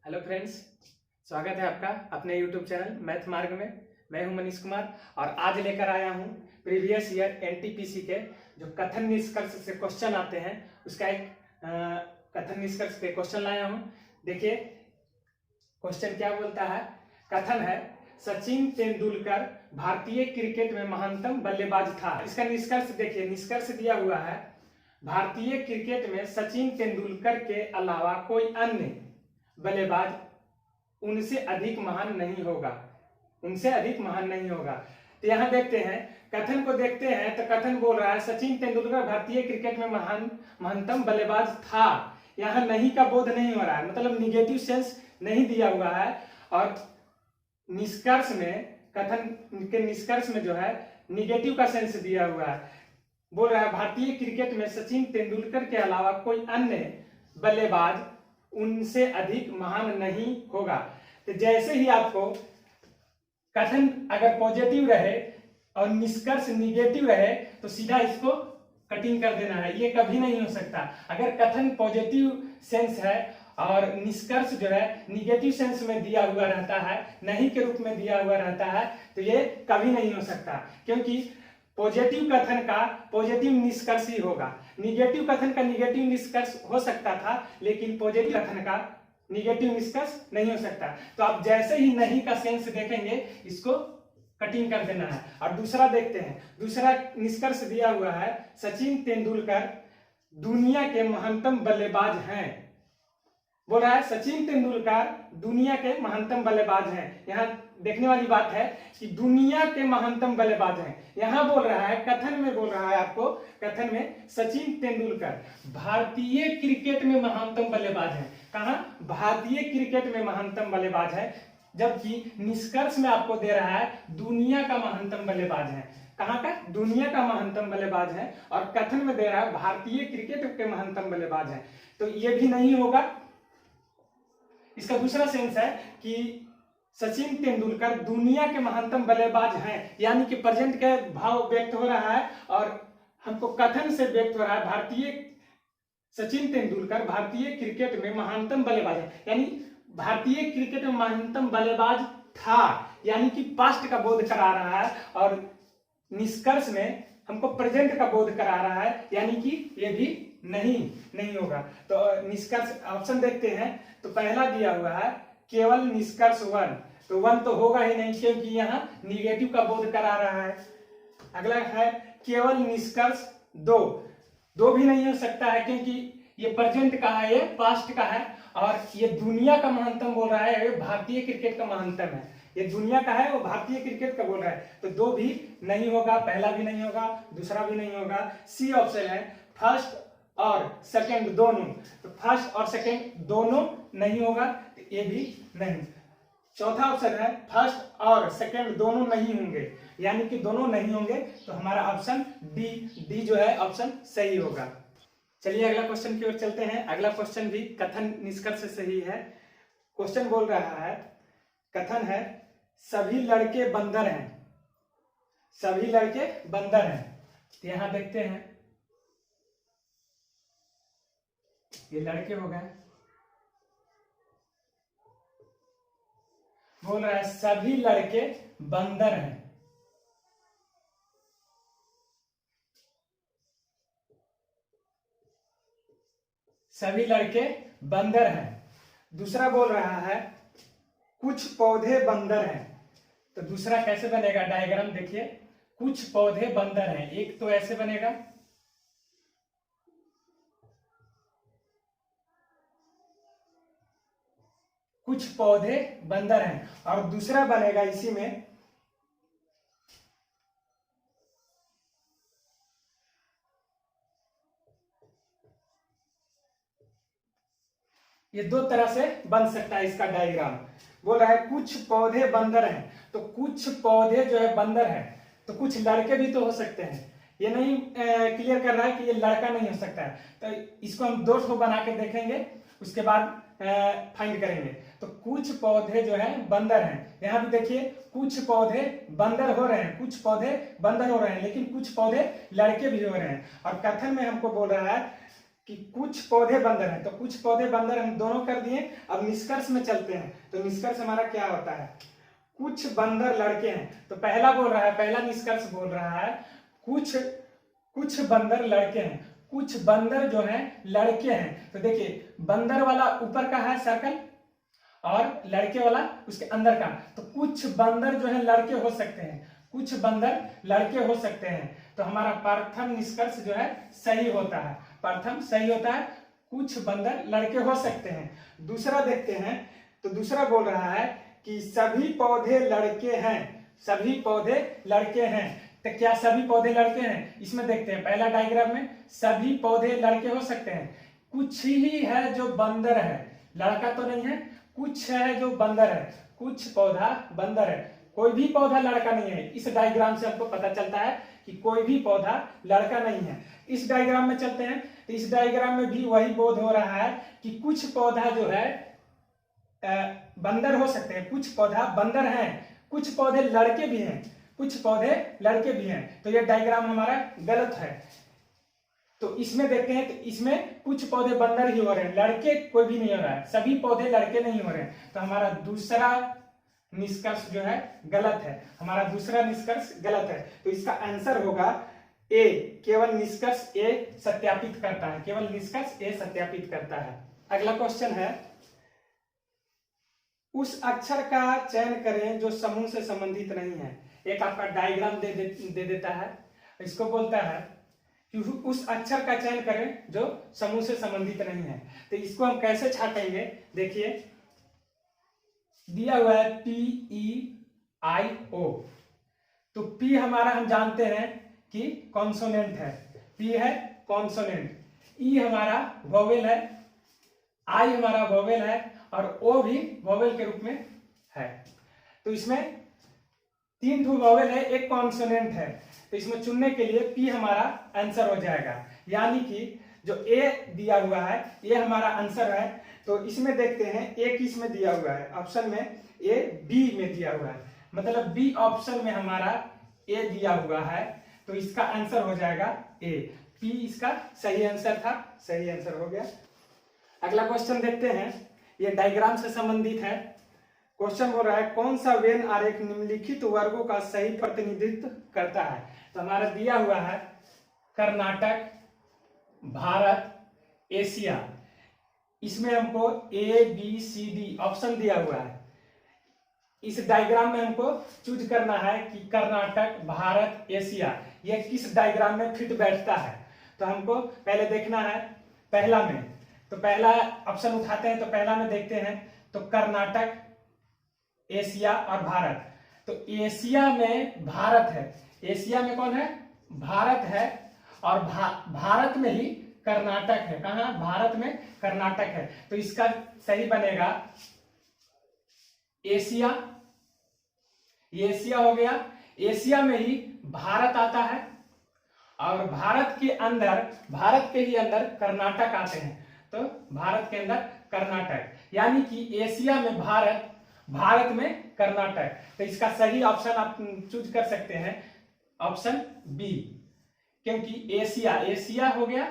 Hello friends, स्वागत है आपका अपने यूट्यूब चैनल मैथ मार्ग में। मैं हूं मनीष कुमार और आज लेकर आया हूं प्रीवियस ईयर एनटीपीसी के जो कथन निष्कर्ष से क्वेश्चन आते हैं उसका एक कथन निष्कर्ष के क्वेश्चन लाया हूं। देखिए क्वेश्चन क्या बोलता है। कथन है सचिन तेंदुलकर भारतीय क्रिकेट में महानतम बल्लेबाज था। इसका निष्कर्ष देखिए, निष्कर्ष दिया हुआ है भारतीय क्रिकेट में सचिन तेंदुलकर के अलावा कोई अन्य बल्लेबाज उनसे अधिक महान नहीं होगा, उनसे अधिक महान नहीं होगा। तो यहां देखते हैं, कथन को देखते हैं तो कथन बोल रहा है सचिन तेंदुलकर भारतीय क्रिकेट में महानतम बल्लेबाज था। यहां नहीं का बोध नहीं हो रहा है, मतलब निगेटिव सेंस नहीं दिया हुआ है। और निष्कर्ष में, कथन के निष्कर्ष में जो है निगेटिव का सेंस दिया हुआ है। बोल रहा है भारतीय क्रिकेट में सचिन तेंदुलकर के अलावा कोई अन्य बल्लेबाज उनसे अधिक महान नहीं होगा। तो जैसे ही आपको कथन अगर पॉजिटिव रहे और निष्कर्ष निगेटिव रहे तो सीधा इसको कटिंग कर देना है, ये कभी नहीं हो सकता। अगर कथन पॉजिटिव सेंस है और निष्कर्ष जो है निगेटिव सेंस में दिया हुआ रहता है, नहीं के रूप में दिया हुआ रहता है, तो ये कभी नहीं हो सकता। क्योंकि पॉजिटिव कथन का पॉजिटिव निष्कर्ष ही होगा, निगेटिव कथन का निगेटिव निष्कर्ष हो सकता था, लेकिन पॉजिटिव कथन का निगेटिव निष्कर्ष नहीं हो सकता। तो आप जैसे ही नहीं का सेंस देखेंगे इसको कटिंग कर देना है। और दूसरा देखते हैं, दूसरा निष्कर्ष दिया हुआ है सचिन तेंदुलकर दुनिया के महानतम बल्लेबाज हैं। बोल रहा है सचिन तेंदुलकर दुनिया के महानतम बल्लेबाज हैं। यहाँ देखने वाली बात है कि दुनिया के महानतम बल्लेबाज हैं। यहां बोल रहा है, कथन में बोल रहा है आपको, कथन में सचिन तेंदुलकर भारतीय क्रिकेट में महानतम बल्लेबाज हैं। कहां? भारतीय क्रिकेट में महानतम बल्लेबाज है, जबकि निष्कर्ष में आपको दे रहा है दुनिया का महानतम बल्लेबाज है। कहां का? दुनिया का महानतम बल्लेबाज है। और कथन में दे रहा है भारतीय क्रिकेट के महानतम बल्लेबाज है। तो ये भी नहीं होगा। इसका दूसरा सेंस है कि सचिन तेंदुलकर दुनिया के महानतम बल्लेबाज हैं, यानी कि प्रेजेंट के भाव व्यक्त हो रहा है और हमको कथन से व्यक्त हो रहा है भारतीय सचिन तेंदुलकर भारतीय क्रिकेट में महानतम बल्लेबाज है, यानी भारतीय क्रिकेट में महानतम बल्लेबाज था, यानी कि पास्ट का बोध करा रहा है। और निष्कर्ष में हमको प्रेजेंट का बोध करा रहा है, यानी कि ये भी नहीं होगा। तो निष्कर्ष ऑप्शन देखते हैं, तो पहला दिया हुआ है केवल निष्कर्ष 1, तो 1 तो होगा ही नहीं क्योंकि यहाँ निगेटिव का बोध करा रहा है। अगला है केवल निष्कर्ष 2, 2 भी नहीं हो सकता है क्योंकि ये प्रेजेंट का है, ये पास्ट का है। और ये दुनिया का महानतम बोल रहा है, ये भारतीय क्रिकेट का महानतम है। ये दुनिया का है, वो भारतीय क्रिकेट का बोल रहा है, तो 2 भी नहीं होगा, पहला भी नहीं होगा, दूसरा भी नहीं होगा। सी ऑप्शन है फर्स्ट और सेकंड दोनों, तो फर्स्ट और सेकंड दोनों नहीं होगा, तो ये भी नहीं। चौथा ऑप्शन है फर्स्ट और सेकंड दोनों नहीं होंगे, यानी कि दोनों नहीं होंगे, तो हमारा ऑप्शन डी जो है ऑप्शन सही होगा। चलिए अगला क्वेश्चन की ओर चलते हैं। अगला क्वेश्चन भी कथन निष्कर्ष से सही है। क्वेश्चन बोल रहा है, कथन है सभी लड़के बंदर हैं, सभी लड़के बंदर हैं। तो यहां देखते हैं, ये लड़के हो गए। बोल रहा है सभी लड़के बंदर हैं, सभी लड़के बंदर हैं। दूसरा बोल रहा है कुछ पौधे बंदर हैं। तो दूसरा कैसे बनेगा? डायग्राम देखिए, कुछ पौधे बंदर हैं, एक तो ऐसे बनेगा, कुछ पौधे बंदर हैं, और दूसरा बनेगा इसी में ये 2 तरह से बन सकता है इसका डायग्राम। बोल रहा है कुछ पौधे बंदर हैं, तो कुछ पौधे जो है बंदर हैं, तो कुछ लड़के भी तो हो सकते हैं। ये नहीं क्लियर कर रहा है कि ये लड़का नहीं हो सकता है, तो इसको हम 2 ठो बना के देखेंगे, उसके बाद फाइंड करेंगे। तो कुछ पौधे जो है बंदर हैं, यहां भी देखिए कुछ पौधे बंदर हो रहे हैं, कुछ पौधे बंदर हो रहे हैं, लेकिन कुछ पौधे लड़के भी हो रहे हैं। और कथन में हमको बोल रहा है कि कुछ पौधे बंदर हैं, तो कुछ पौधे बंदर हम दोनों कर दिए। अब निष्कर्ष में चलते हैं, तो निष्कर्ष हमारा क्या होता है, कुछ बंदर लड़के हैं। तो पहला बोल रहा है, पहला निष्कर्ष बोल रहा है कुछ बंदर लड़के हैं, कुछ बंदर जो हैं लड़के हैं। तो देखिए बंदर वाला ऊपर का है सर्कल और लड़के वाला उसके अंदर का, तो कुछ बंदर जो है लड़के हो सकते हैं, कुछ बंदर लड़के हो सकते हैं। तो हमारा प्रथम निष्कर्ष जो है सही होता है, प्रथम सही होता है, कुछ बंदर लड़के हो सकते हैं। दूसरा देखते हैं, तो दूसरा बोल रहा है कि सभी पौधे लड़के हैं, सभी पौधे लड़के हैं। तो क्या सभी पौधे लड़के हैं, इसमें देखते हैं पहला डायग्राम में सभी पौधे लड़के हो सकते हैं, कुछ ही है जो बंदर है, लड़का तो नहीं है, कुछ है जो बंदर है, कुछ पौधा बंदर है, कोई भी पौधा लड़का नहीं है। इस डायग्राम से हमको पता चलता है कि कोई भी पौधा लड़का नहीं है। इस डायग्राम में चलते हैं, तो इस डायग्राम में भी वही बोध हो रहा है कि कुछ पौधा जो है बंदर हो सकते हैं, कुछ पौधा बंदर हैं, कुछ पौधे लड़के भी हैं, कुछ पौधे लड़के भी हैं। तो यह डायग्राम हमारा गलत है। तो इसमें देखते हैं, तो इसमें कुछ पौधे बंदर ही हो रहे हैं, लड़के कोई भी नहीं हो रहा है, सभी पौधे लड़के नहीं हो रहे हैं। तो हमारा दूसरा निष्कर्ष जो है गलत है, हमारा दूसरा निष्कर्ष गलत है। तो इसका आंसर होगा ए, केवल निष्कर्ष ए सत्यापित करता है, केवल निष्कर्ष ए सत्यापित करता है। अगला क्वेश्चन है, उस अक्षर का चयन करें जो समूह से संबंधित नहीं है। एक आपका डायग्राम दे देता है, इसको बोलता है कि उस अक्षर का चयन करें जो समूह से संबंधित नहीं है। तो इसको हम कैसे छाटेंगे, देखिए दिया हुआ है PEIO। तो P हमारा हम जानते हैं कि कॉन्सोनेंट है, P है कॉन्सोनेंट, E हमारा वोवेल है, I हमारा वोवेल है और O भी वोवेल के रूप में है। तो इसमें 3 ठो वोवेल है, एक कॉन्सोनेंट है। तो इसमें चुनने के लिए P हमारा आंसर हो जाएगा, यानी कि जो A दिया हुआ है ये हमारा आंसर है। तो इसमें देखते हैं A किस में दिया हुआ है, ऑप्शन में A B में दिया हुआ है, मतलब B ऑप्शन में हमारा A दिया हुआ है। तो इसका आंसर हो जाएगा A, P इसका सही आंसर था, सही आंसर हो गया। अगला क्वेश्चन देखते हैं, ये डायग्राम से संबंधित है। क्वेश्चन बोल रहा है कौन सा वेन आरेख निम्नलिखित वर्गों का सही प्रतिनिधित्व करता है। तो हमारा दिया हुआ है कर्नाटक, भारत, एशिया। इसमें हमको ABCD ऑप्शन दिया हुआ है। इस डायग्राम में हमको चूज करना है कि कर्नाटक, भारत, एशिया ये किस डायग्राम में फिट बैठता है। तो हमको पहले देखना है पहला में, तो पहला ऑप्शन उठाते हैं, तो पहला में देखते हैं, तो कर्नाटक, एशिया और भारत। तो एशिया में भारत है, एशिया में कौन है, भारत है, और भारत में ही कर्नाटक है। कहां, भारत में कर्नाटक है। तो इसका सही बनेगा एशिया, एशिया हो गया, एशिया में ही भारत आता है और भारत के अंदर, भारत के ही अंदर कर्नाटक आते हैं। तो भारत के अंदर कर्नाटक, यानी कि एशिया में भारत, भारत में कर्नाटक। तो इसका सही ऑप्शन आप चूज कर सकते हैं ऑप्शन बी, क्योंकि एशिया, एशिया हो गया,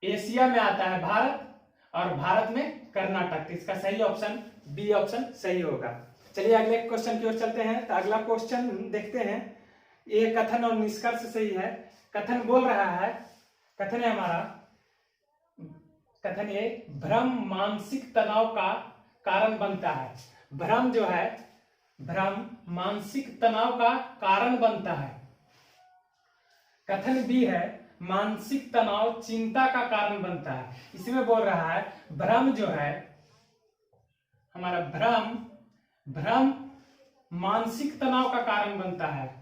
एशिया में आता है भारत और भारत में कर्नाटक। तो इसका सही ऑप्शन बी ऑप्शन सही होगा। चलिए अगले क्वेश्चन की ओर चलते हैं। तो अगला क्वेश्चन देखते हैं, ये कथन और निष्कर्ष सही है। कथन बोल रहा है, कथन है हमारा, कथन ये भ्रम मानसिक तनाव का कारण बनता है। भ्रम जो है, भ्रम मानसिक तनाव का कारण बनता है। कथन बी है मानसिक तनाव चिंता का कारण बनता है। इसमें बोल रहा है भ्रम जो है हमारा, भ्रम मानसिक तनाव का कारण बनता है।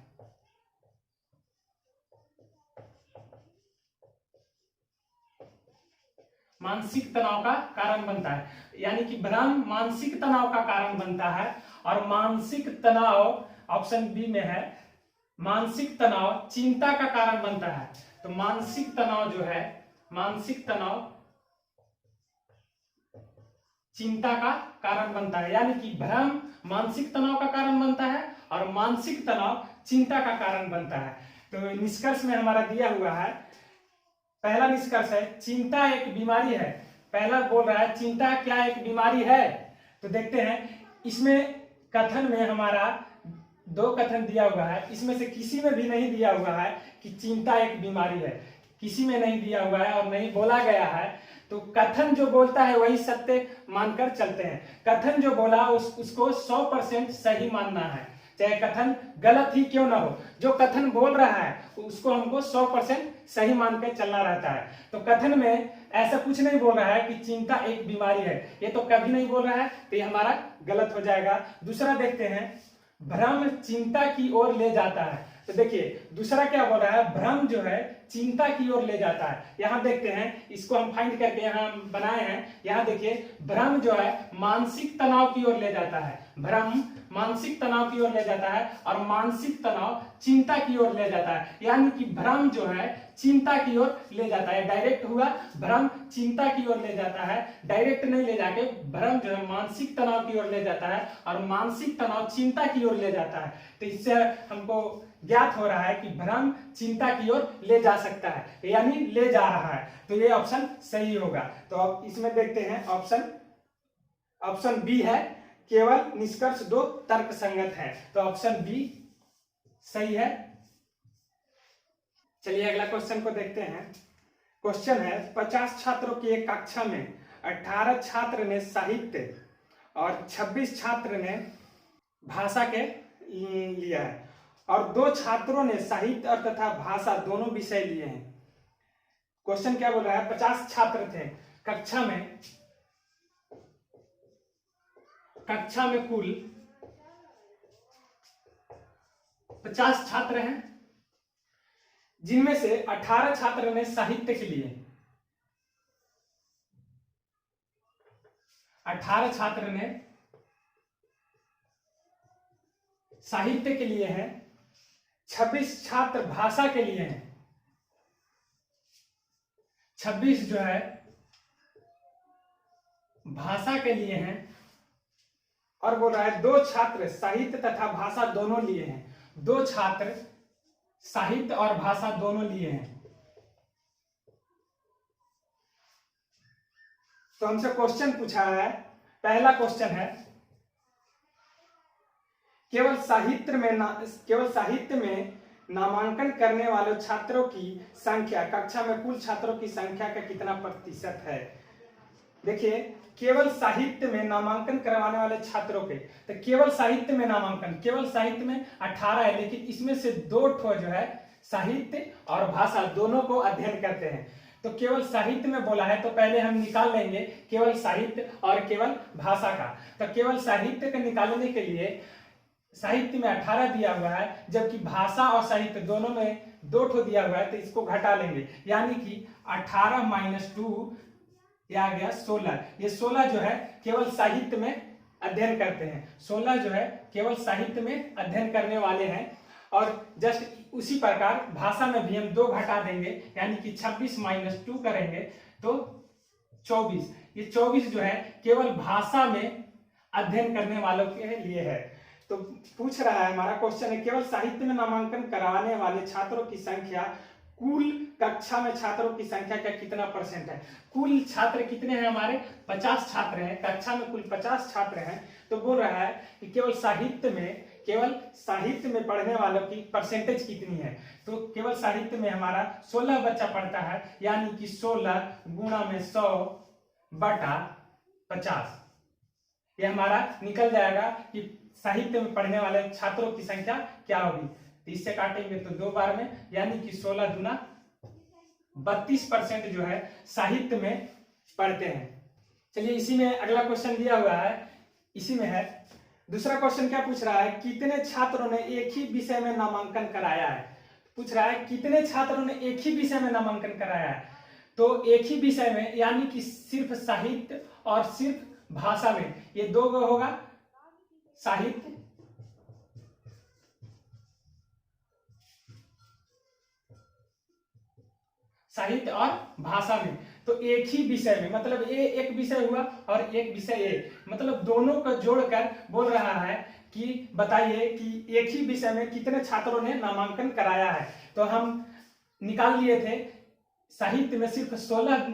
मानसिक तनाव का कारण बनता है, यानी कि भ्रम मानसिक तनाव का कारण बनता है। और मानसिक तनाव ऑप्शन बी में है, मानसिक तनाव चिंता का कारण बनता है। तो मानसिक तनाव जो है, मानसिक तनाव चिंता का कारण बनता है, यानी कि भ्रम मानसिक तनाव का कारण बनता है और मानसिक तनाव चिंता का कारण बनता है। तो निष्कर्ष में हमारा दिया हुआ है, पहला निष्कर्ष है चिंता एक बीमारी है। पहला बोल रहा है चिंता क्या एक बीमारी है। तो देखते हैं इसमें कथन में हमारा दो कथन दिया हुआ है, इसमें से किसी में भी नहीं दिया हुआ है कि चिंता एक बीमारी है, किसी में नहीं दिया हुआ है और नहीं बोला गया है। तो कथन जो बोलता है वही सत्य मानकर चलते हैं। कथन जो बोला उसको 100% सही मानना है, चाहे कथन गलत ही क्यों ना हो। जो कथन बोल रहा है उसको हमको 100% सही मान के चलना रहता है। तो कथन में ऐसा कुछ नहीं बोल रहा है कि चिंता एक बीमारी है, ये तो कभी नहीं बोल रहा है, तो ये हमारा गलत हो जाएगा। दूसरा देखते हैं भ्रम चिंता की ओर ले जाता है। तो देखिए दूसरा क्या बोल रहा है, भ्रम जो है चिंता की ओर ले जाता है। यहां देखते हैं, इसको हम फाइंड करके यहां बनाए हैं। यहां देखिए भ्रम जो है मानसिक तनाव की ओर ले जाता है। भ्रम मानसिक तनाव की ओर ले जाता है और मानसिक तनाव चिंता की ओर ले जाता है। यानी कि भ्रम जो है चिंता की ओर ले जाता है। डायरेक्ट हुआ भ्रम चिंता की ओर ले जाता है, डायरेक्ट नहीं ले जाके भ्रम जो है मानसिक तनाव की ओर ले जाता है और मानसिक तनाव चिंता की ओर ले जाता है। तो इससे हमको ज्ञात हो रहा है कि भ्रम चिंता की ओर ले जा सकता है, यानी ले जा रहा है। तो ये ऑप्शन सही होगा। तो अब इसमें देखते हैं ऑप्शन बी है, केवल निष्कर्ष दो तर्क संगत है। तो ऑप्शन बी सही है। चलिए अगला क्वेश्चन को देखते हैं। क्वेश्चन है 50 छात्रों की एक कक्षा में 18 छात्र ने साहित्य और 26 छात्र ने भाषा के लिया है और 2 छात्रों ने साहित्य और तथा भाषा दोनों विषय लिए हैं। क्वेश्चन क्या बोल रहा है, 50 छात्र थे कक्षा में कुल 50 छात्र हैं, जिनमें से 18 छात्र ने साहित्य के लिए, 18 छात्र ने साहित्य के लिए हैं, 26 छात्र भाषा के लिए हैं। 26 जो है भाषा के लिए हैं और बोल रहा है 2 छात्र साहित्य तथा भाषा दोनों लिए हैं। 2 छात्र साहित्य और भाषा दोनों लिए हैं। तो हमसे क्वेश्चन पूछा है, पहला क्वेश्चन है केवल साहित्य में नामांकन करने वाले छात्रों की संख्या कक्षा में कुल छात्रों की संख्या का कितना प्रतिशत है। देखिए केवल साहित्य में नामांकन करवाने वाले छात्रों के, तो केवल साहित्य में नामांकन, केवल साहित्य में 18 है, लेकिन इसमें से 2 ठो जो है साहित्य और भाषा दोनों को अध्ययन करते हैं। तो केवल साहित्य में बोला है तो पहले हम निकाल लेंगे केवल साहित्य और केवल भाषा का। तो केवल साहित्य का निकालने के लिए साहित्य में 18 दिया हुआ है, जबकि भाषा और साहित्य दोनों में 2 ठो दिया हुआ है, तो इसको घटा लेंगे। यानी कि 18 - 2 यह आ गया 16। ये 16 जो है केवल साहित्य में अध्ययन करते हैं, 16 जो है केवल साहित्य में अध्ययन करने वाले हैं। और जस्ट उसी प्रकार भाषा में भी हम 2 घटा देंगे, यानी कि 26 - 2 करेंगे तो 24। ये 24 जो है केवल भाषा में अध्ययन करने वालों के लिए है। तो पूछ रहा है, हमारा क्वेश्चन है केवल साहित्य में नामांकन कराने वाले छात्रों की संख्या कुल कक्षा में छात्रों की संख्या का कितना % है। कुल छात्र कितने हैं हमारे, 50 छात्र हैं, कक्षा में कुल 50 छात्र हैं। तो बोल रहा है कि केवल साहित्य में पढ़ने वालों की परसेंटेज कितनी है। तो केवल साहित्य में हमारा 16 बच्चा पढ़ता है, यानी कि 16 गुणा में 100/50। ये हमारा निकल जाएगा कि साहित्य में पढ़ने वाले छात्रों की संख्या क्या होगी। तो इससे काटेंगे तो 2 बार में, यानी कि 16 दूना 32% जो है साहित्य में पढ़ते हैं। चलिए इसी में अगला क्वेश्चन दिया हुआ है, इसी में है दूसरा क्वेश्चन। क्या पूछ रहा है, कितने छात्रों ने एक ही विषय में नामांकन कराया है। पूछ रहा है कितने छात्रों ने एक ही विषय में नामांकन कराया है। तो एक ही विषय में यानी कि सिर्फ साहित्य और सिर्फ भाषा में, ये 2 होगा, साहित्य और भाषा में। तो एक ही विषय में मतलब एक विषय हुआ और एक विषय ए, मतलब दोनों को जोड़कर बोल रहा है कि बताइए कि एक ही विषय में कितने छात्रों ने नामांकन कराया है। तो हम निकाल लिए थे साहित्य में सिर्फ 16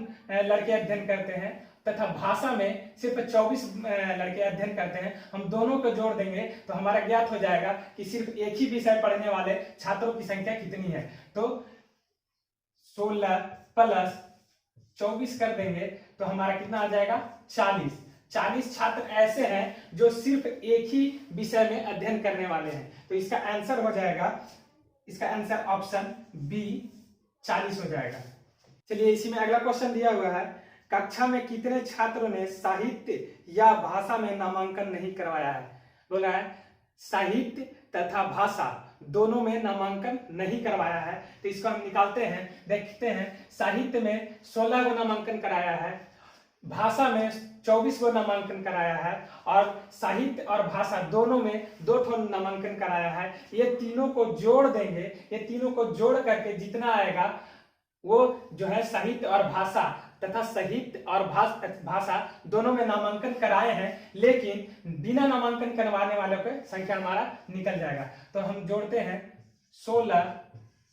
लड़के अध्ययन करते हैं तथा भाषा में सिर्फ 24 लड़के अध्ययन करते हैं, हम दोनों को जोड़ देंगे तो हमारा ज्ञात हो जाएगा कि सिर्फ एक ही विषय पढ़ने वाले छात्रों की संख्या कितनी है। तो 16 प्लस 24 कर देंगे तो हमारा कितना आ जाएगा 40। 40 छात्र ऐसे हैं जो सिर्फ एक ही विषय में अध्ययन करने वाले हैं। तो इसका आंसर हो जाएगा, इसका आंसर ऑप्शन बी 40 हो जाएगा। चलिए इसी में अगला क्वेश्चन दिया हुआ है, कक्षा में कितने छात्रों ने साहित्य या भाषा में नामांकन नहीं करवाया है। बोला है साहित्य तथा भाषा दोनों में नामांकन नहीं करवाया है। तो इसको हम निकालते हैं, देखते हैं। साहित्य में 16 को नामांकन कराया है, भाषा में 24 को नामांकन कराया है और साहित्य और भाषा दोनों में 2 नामांकन कराया है। ये तीनों को जोड़ देंगे, ये तीनों को जोड़ करके जितना आएगा वो जो है साहित्य और भाषा तथा साहित्य और भाषा दोनों में नामांकन कराए हैं, लेकिन बिना नामांकन करवाने वालों की संख्या हमारा निकल जाएगा। तो हम जोड़ते हैं 16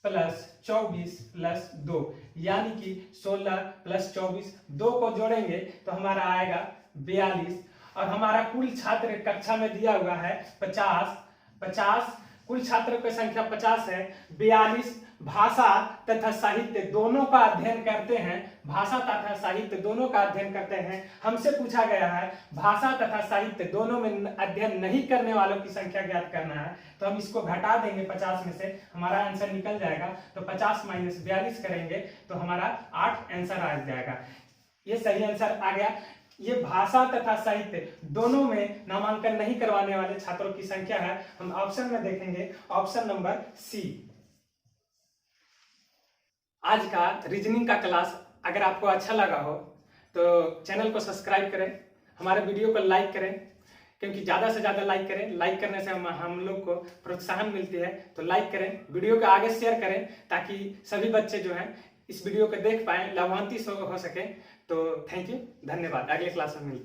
प्लस 24 प्लस 2, यानी कि 16 प्लस 24, 2 को जोड़ेंगे तो हमारा आएगा 42। और हमारा कुल छात्र कक्षा में दिया हुआ है 50, कुल छात्रों की संख्या 50 है। 42 भाषा तथा साहित्य दोनों का अध्ययन करते हैं, भाषा तथा साहित्य दोनों का अध्ययन करते हैं। हमसे पूछा गया है भाषा तथा साहित्य दोनों में अध्ययन नहीं करने वालों की संख्या ज्ञात करना है। तो हम इसको घटा देंगे 50 में से, हमारा आंसर निकल जाएगा। तो 50 माइनस 42 करेंगे तो हमारा 8 आंसर आ जाएगा। ये सही आंसर आ गया। ये भाषा तथा साहित्य दोनों में नामांकन नहीं करवाने वाले छात्रों की संख्या है। हम ऑप्शन में देखेंगे, ऑप्शन नंबर सी। आज का रीजनिंग का क्लास अगर आपको अच्छा लगा हो तो चैनल को सब्सक्राइब करें, हमारे वीडियो को लाइक करें, क्योंकि ज़्यादा से ज़्यादा लाइक करें। लाइक करने से हम लोग को प्रोत्साहन मिलती है। तो लाइक करें, वीडियो को आगे शेयर करें ताकि सभी बच्चे जो हैं इस वीडियो को देख पाएँ, लाभान्वित हो सके। तो थैंक यू, धन्यवाद। अगले क्लास में मिलते हैं।